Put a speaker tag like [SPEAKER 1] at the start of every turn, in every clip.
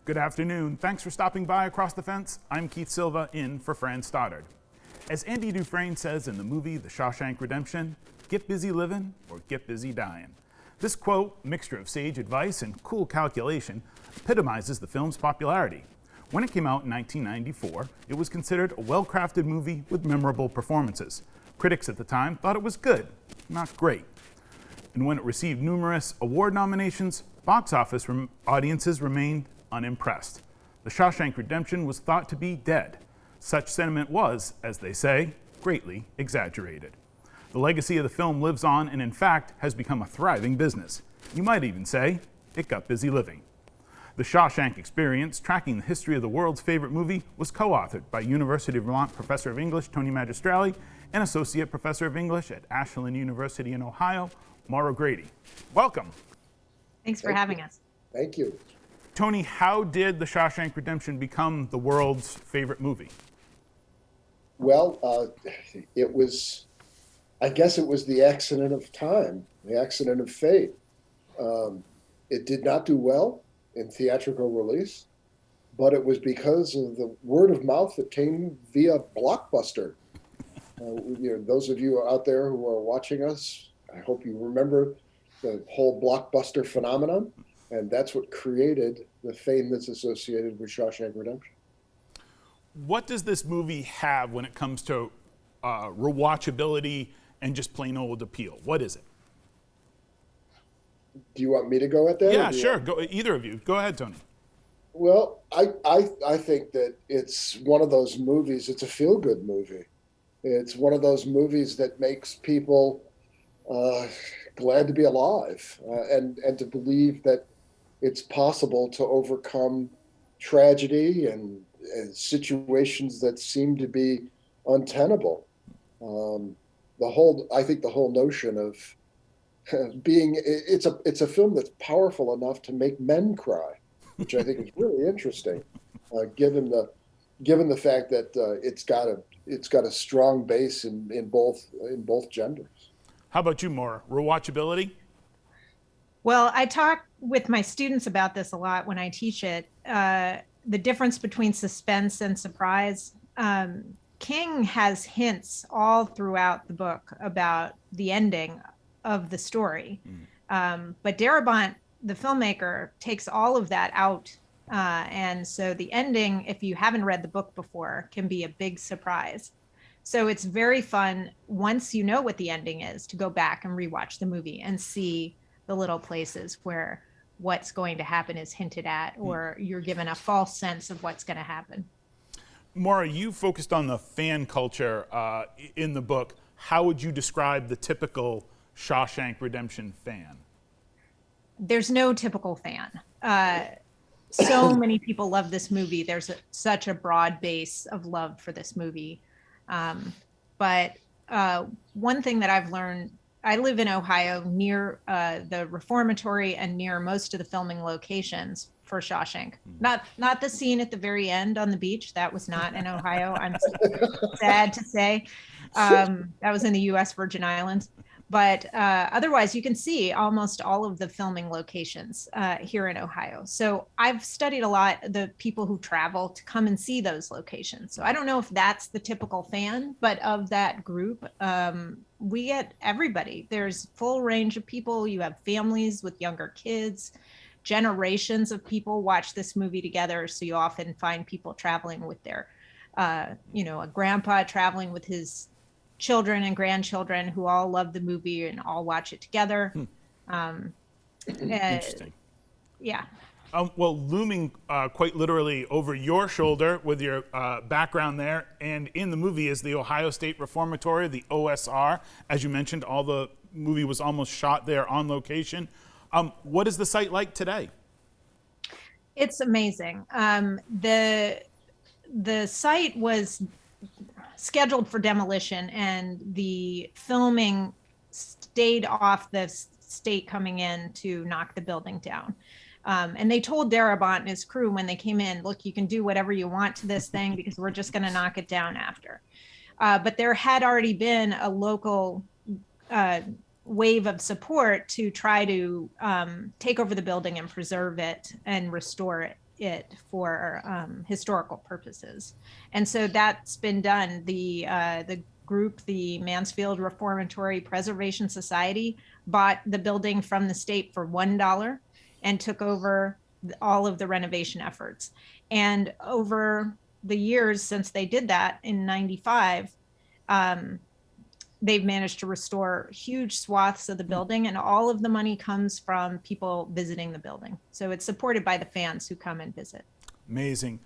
[SPEAKER 1] Good afternoon. Thanks for stopping by Across the Fence. I'm Keith Silva, in for Fran Stoddard. As Andy Dufresne says in the movie The Shawshank Redemption, get busy living or get busy dying. This quote, mixture of sage advice and cool calculation, epitomizes the film's popularity. When it came out in 1994, it was considered a well-crafted movie with memorable performances. Critics at the time thought it was good, not great. And when it received numerous award nominations, box office audiences remained unimpressed. The Shawshank Redemption was thought to be dead. Such sentiment was, as they say, greatly exaggerated. The legacy of the film lives on and in fact has become a thriving business. You might even say it got busy living. The Shawshank Experience, tracking the history of the world's favorite movie, was co-authored by University of Vermont Professor of English Tony Magistrali and Associate Professor of English at Ashland University in Ohio, Maura Grady. Welcome.
[SPEAKER 2] Thanks for having us.
[SPEAKER 3] Thank you.
[SPEAKER 1] Tony, how did The Shawshank Redemption become the world's favorite movie?
[SPEAKER 3] Well, I guess it was the accident of time, the accident of fate. It did not do well in theatrical release, but it was because of the word of mouth that came via Blockbuster. Those of you out there who are watching us, I hope you remember the whole Blockbuster phenomenon. And that's what created the fame that's associated with Shawshank Redemption.
[SPEAKER 1] What does this movie have when it comes to rewatchability and just plain old appeal? What is it?
[SPEAKER 3] Do you want me to go at that?
[SPEAKER 1] Yeah, sure. Go, either of you. Go ahead, Tony.
[SPEAKER 3] Well, I think that it's one of those movies, it's a feel-good movie. It's one of those movies that makes people glad to be alive and to believe that it's possible to overcome tragedy and situations that seem to be untenable. I think the whole notion of it's a film that's powerful enough to make men cry, which I think is really interesting, given the fact that it's got a strong base in both genders.
[SPEAKER 1] How about you, Maura? Rewatchability?
[SPEAKER 2] Well, I talk with my students about this a lot when I teach it. The difference between suspense and surprise. King has hints all throughout the book about the ending of the story. But Darabont, the filmmaker, takes all of that out. And so the ending, if you haven't read the book before, can be a big surprise. So it's very fun, once you know what the ending is, to go back and rewatch the movie and see the little places where what's going to happen is hinted at, or you're given a false sense of what's going to happen.
[SPEAKER 1] Maura, you focused on the fan culture in the book. How would you describe the typical Shawshank Redemption fan?
[SPEAKER 2] There's no typical fan. So many people love this movie. There's such a broad base of love for this movie. But one thing that I've learned, I live in Ohio near the Reformatory and near most of the filming locations for Shawshank. Not the scene at the very end on the beach. That was not in Ohio. I'm sad to say. That was in the U.S. Virgin Islands. But otherwise, you can see almost all of the filming locations here in Ohio. So I've studied a lot the people who travel to come and see those locations. So I don't know if that's the typical fan, but of that group, we get everybody. There's full range of people. You have families with younger kids. Generations of people watch this movie together. So you often find people traveling with their, a grandpa traveling with his children and grandchildren who all love the movie and all watch it together.
[SPEAKER 1] Interesting.
[SPEAKER 2] Yeah.
[SPEAKER 1] Well, looming quite literally over your shoulder with your background there and in the movie is the Ohio State Reformatory, the OSR. As you mentioned, all the movie was almost shot there on location. What is the site like today?
[SPEAKER 2] It's amazing. The site was scheduled for demolition, and the filming stayed off the state coming in to knock the building down. And they told Darabont and his crew when they came in, look, you can do whatever you want to this thing because we're just going to knock it down after. But there had already been a local wave of support to try to take over the building and preserve it and restore it for historical purposes. And so that's been done. The group, the Mansfield Reformatory Preservation Society, bought the building from the state for $1 and took over all of the renovation efforts. And over the years since they did that in 95, they've managed to restore huge swaths of the building, and all of the money comes from people visiting the building. So it's supported by the fans who come and visit.
[SPEAKER 1] Amazing.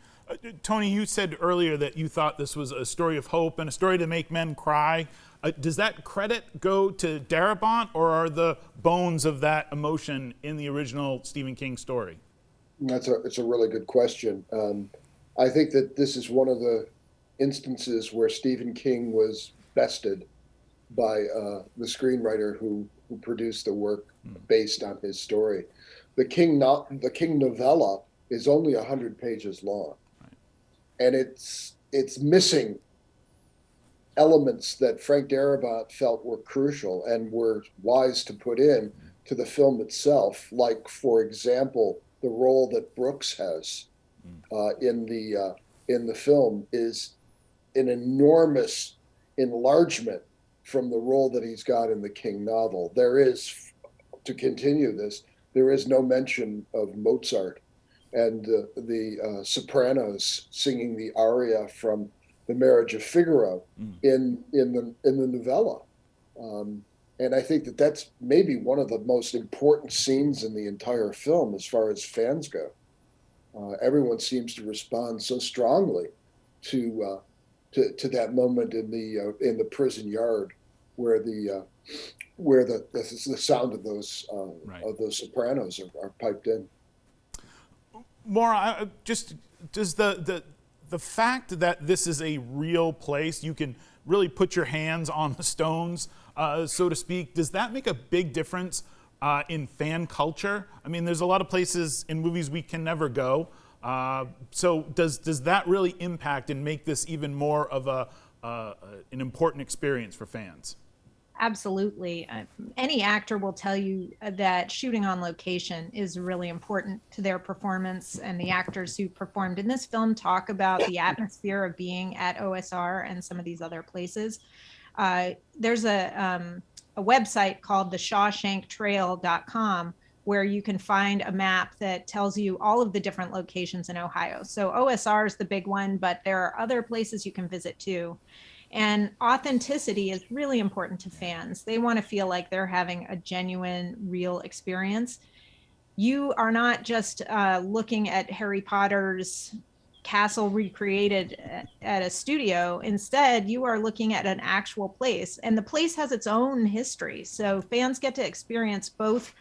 [SPEAKER 1] Tony, you said earlier that you thought this was a story of hope and a story to make men cry. Does that credit go to Darabont, or are the bones of that emotion in the original Stephen King story?
[SPEAKER 3] It's a really good question. I think that this is one of the instances where Stephen King was bested by the screenwriter who produced the work based on his story. The King novella is only 100 pages long, and it's missing elements that Frank Darabont felt were crucial and were wise to put in to the film itself. Like, for example, the role that Brooks has in the film is an enormous enlargement from the role that he's got in the King novel. There is, to continue this, there is no mention of Mozart and the sopranos singing the aria from The Marriage of Figaro in the novella. And I think that that's maybe one of the most important scenes in the entire film as far as fans go. Everyone seems to respond so strongly to that moment in the prison yard where the sound of those sopranos are piped in.
[SPEAKER 1] Maura, does the fact that this is a real place, you can really put your hands on the stones, so to speak, does that make a big difference in fan culture? I mean, there's a lot of places in movies we can never go. So does that really impact and make this even more of an important experience for fans?
[SPEAKER 2] Absolutely. Any actor will tell you that shooting on location is really important to their performance, and the actors who performed in this film talk about the atmosphere of being at OSR and some of these other places. There's a website called the Shawshanktrail.com where you can find a map that tells you all of the different locations in Ohio. So OSR is the big one, but there are other places you can visit too. And authenticity is really important to fans. They want to feel like they're having a genuine, real experience. You are not just looking at Harry Potter's castle recreated at a studio. Instead, you are looking at an actual place, and the place has its own history. So fans get to experience both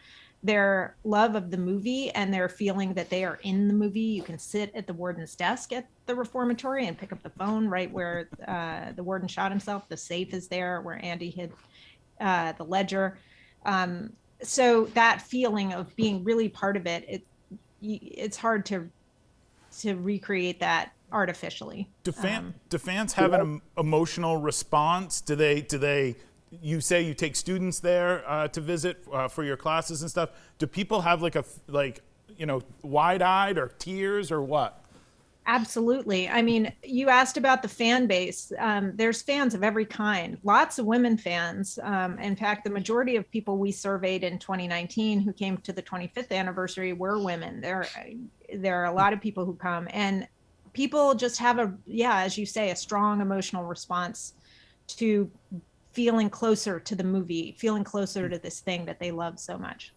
[SPEAKER 2] their love of the movie and their feeling that they are in the movie. You can sit at the warden's desk at the Reformatory and pick up the phone right where the warden shot himself. The safe is there where Andy hid the ledger. So that feeling of being really part of it, it's hard to recreate that artificially.
[SPEAKER 1] Do fans have an emotional response? Do they? You say you take students there to visit for your classes and stuff. Do people have wide-eyed or tears or what?
[SPEAKER 2] Absolutely. I mean, you asked about the fan base. There's fans of every kind. Lots of women fans. In fact, the majority of people we surveyed in 2019 who came to the 25th anniversary were women. There are a lot of people who come, and people just have as you say, a strong emotional response to feeling closer to the movie, feeling closer to this thing that they love so much.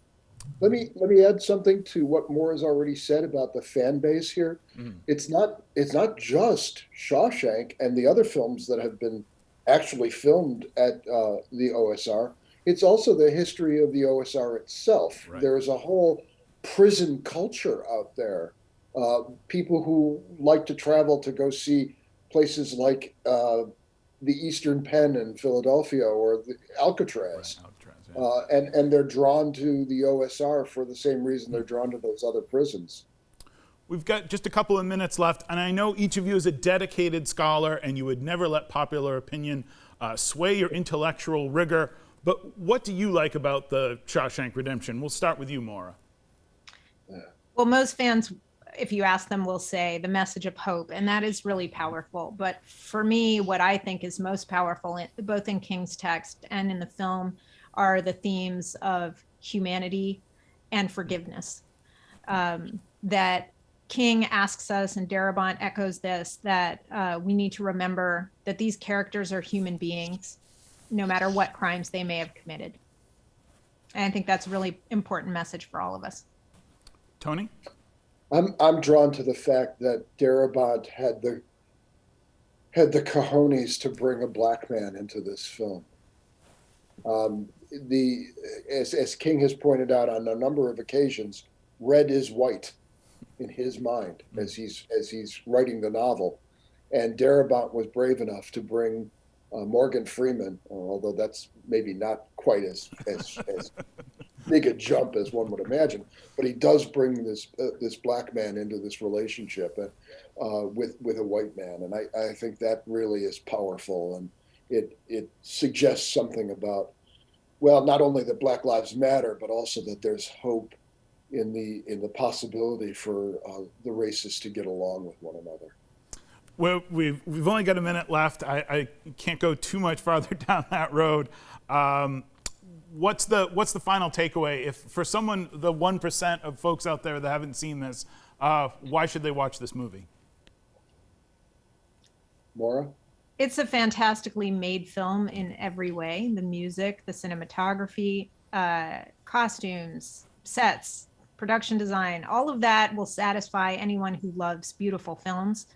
[SPEAKER 3] Let me add something to what Maura's already said about the fan base here. It's not just Shawshank and the other films that have been actually filmed at the OSR. It's also the history of the OSR itself. Right. There's a whole prison culture out there. People who like to travel to go see places like the Eastern Penn in Philadelphia or the Alcatraz.
[SPEAKER 1] Right, Alcatraz, yeah.
[SPEAKER 3] And they're drawn to the OSR for the same reason they're drawn to those other prisons.
[SPEAKER 1] We've got just a couple of minutes left, and I know each of you is a dedicated scholar, and you would never let popular opinion sway your intellectual rigor. But what do you like about the Shawshank Redemption? We'll start with you, Maura.
[SPEAKER 2] Well, most fans, if you ask them, will say the message of hope, and that is really powerful. But for me, what I think is most powerful, both in King's text and in the film, are the themes of humanity and forgiveness. That King asks us, and Darabont echoes this, that we need to remember that these characters are human beings, no matter what crimes they may have committed. And I think that's a really important message for all of us.
[SPEAKER 1] Tony?
[SPEAKER 3] I'm drawn to the fact that Darabont had the cojones to bring a black man into this film. As King has pointed out on a number of occasions, red is white in his mind as he's writing the novel, and Darabont was brave enough to bring Morgan Freeman, although that's maybe not quite as big a jump as one would imagine, but he does bring this black man into this relationship with a white man, and I think that really is powerful, and it suggests something about, well, not only that Black Lives Matter, but also that there's hope in the possibility for the races to get along with one another.
[SPEAKER 1] Well, we've only got a minute left. I can't go too much farther down that road. What's the final takeaway? If for someone, the 1% of folks out there that haven't seen this, why should they watch this movie?
[SPEAKER 3] Maura?
[SPEAKER 2] It's a fantastically made film in every way. The music, the cinematography, costumes, sets, production design, all of that will satisfy anyone who loves beautiful films.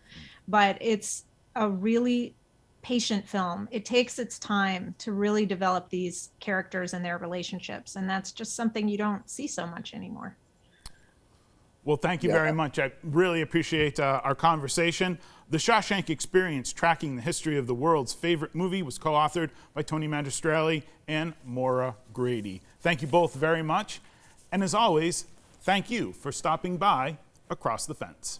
[SPEAKER 2] But it's a really patient film. It takes its time to really develop these characters and their relationships. And that's just something you don't see so much anymore.
[SPEAKER 1] Well, thank you very much. I really appreciate our conversation. The Shawshank Experience, Tracking the History of the World's Favorite Movie, was co-authored by Tony Magistrelli and Maura Grady. Thank you both very much. And as always, thank you for stopping by Across the Fence.